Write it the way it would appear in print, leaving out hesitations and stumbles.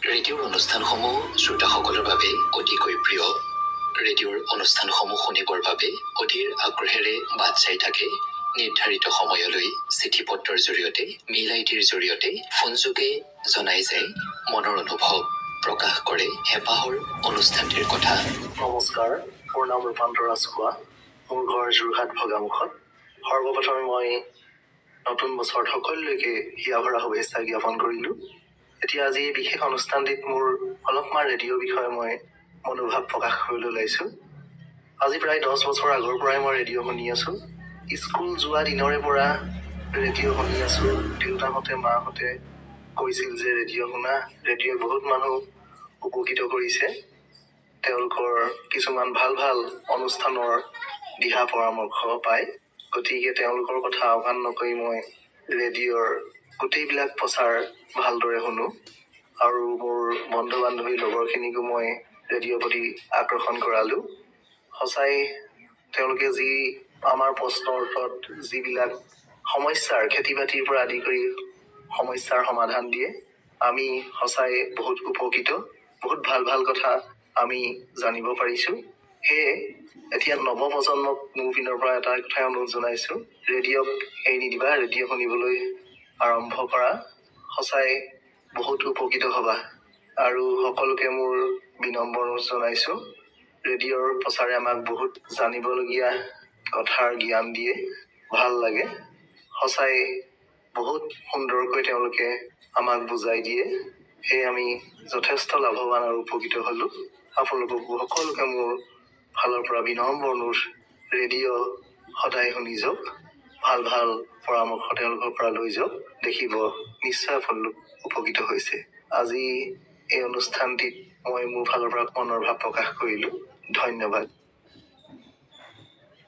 ৰেডিঅ'ৰ অনুষ্ঠানসমূহ শ্ৰোতাসকলৰ বাবে অতিকৈ প্ৰিয়। ৰেডিঅ'ৰ অনুষ্ঠানসমূহ শুনিবৰ বাবে অধীৰ আগ্ৰহেৰে বাট চাই থাকে নিৰ্ধাৰিত সময়লৈ চিঠি পত্ৰৰ জৰিয়তে, মেইল আইডিৰ জৰিয়তে, ফোনযোগে জনাই যায় মনৰ অনুভৱ, প্ৰকাশ কৰে হেঁপাহৰ অনুষ্ঠানটিৰ কথা। নমস্কাৰ, মোৰ নাম ৰূপান্তৰ ৰাজখোৱা। মোৰ ঘৰ যোৰহাট ভগামুখত। সৰ্বপ্ৰথমে মই নতুন বছৰত সকলোলৈকে হিয়া ভৰা শুভেচ্ছা জ্ঞাপন কৰিলোঁ। এতিয়া আজি এই বিশেষ অনুষ্ঠানটিত মোৰ অলপমান ৰেডিঅ'ৰ বিষয়ে মই মনোভাৱ প্ৰকাশ কৰিবলৈ ওলাইছোঁ। আজি প্ৰায় 10 বছৰ আগৰ পৰাই মই ৰেডিঅ' শুনি আছোঁ। স্কুল যোৱা দিনৰে পৰা ৰেডিঅ' শুনি আছোঁ। দেউতাহঁতে মাহঁতে কৈছিল যে ৰেডিঅ' শুনা, ৰেডিঅ'ই বহুত মানুহ উপকৃত কৰিছে। তেওঁলোকৰ কিছুমান ভাল ভাল অনুষ্ঠানৰ দিহা পৰামৰ্শ পায়। গতিকে তেওঁলোকৰ কথা আওকাণ নকৰি মই ৰেডিঅ'ৰ গোটেইবিলাক প্ৰচাৰ ভালদৰে শুনো আৰু মোৰ বন্ধু বান্ধৱী লগৰখিনিকো মই ৰেডিঅ'ৰ প্ৰতি আকৰ্ষণ কৰালোঁ। সঁচাই তেওঁলোকে যি আমাৰ প্ৰশ্নৰ উত্তৰত যিবিলাক সমস্যাৰ, খেতি বাতিৰ পৰা আদি কৰি সমস্যাৰ সমাধান দিয়ে, আমি সঁচাই বহুত উপকৃত। বহুত ভাল ভাল কথা আমি জানিব পাৰিছোঁ। সেয়ে এতিয়া নৱপ্ৰজন্মক মোৰ পিনৰ পৰা এটা কথাই অনুৰোধ জনাইছোঁ, ৰেডিঅ'ক এৰি নিদিবা, ৰেডিঅ' শুনিবলৈ আৰম্ভ কৰা। সঁচাই বহুত উপকৃত হ'বা। আৰু সকলোকে মোৰ বিনম্ৰ অনুৰোধ জনাইছোঁ, ৰেডিঅ'ৰ প্ৰচাৰে আমাক বহুত জানিবলগীয়া কথাৰ জ্ঞান দিয়ে, ভাল লাগে। সঁচাই বহুত সুন্দৰকৈ তেওঁলোকে আমাক বুজাই দিয়ে। সেয়ে আমি যথেষ্ট লাভৱান আৰু উপকৃত হ'লোঁ। আপোনালোককো সকলোকে মোৰ ফালৰ পৰা বিনম্ৰ অনুৰোধ, ৰেডিঅ' সদায় শুনি যাওক, ভাল ভাল পৰামৰ্শ তেওঁলোকৰ পৰা লৈ যাওক, দেখিব নিশ্চয় আপোনালোক উপকৃত হৈছে। আজি এই অনুষ্ঠানটিত মই মোৰ ফালৰ পৰা মনৰ ভাৱ প্ৰকাশ কৰিলোঁ। ধন্যবাদ।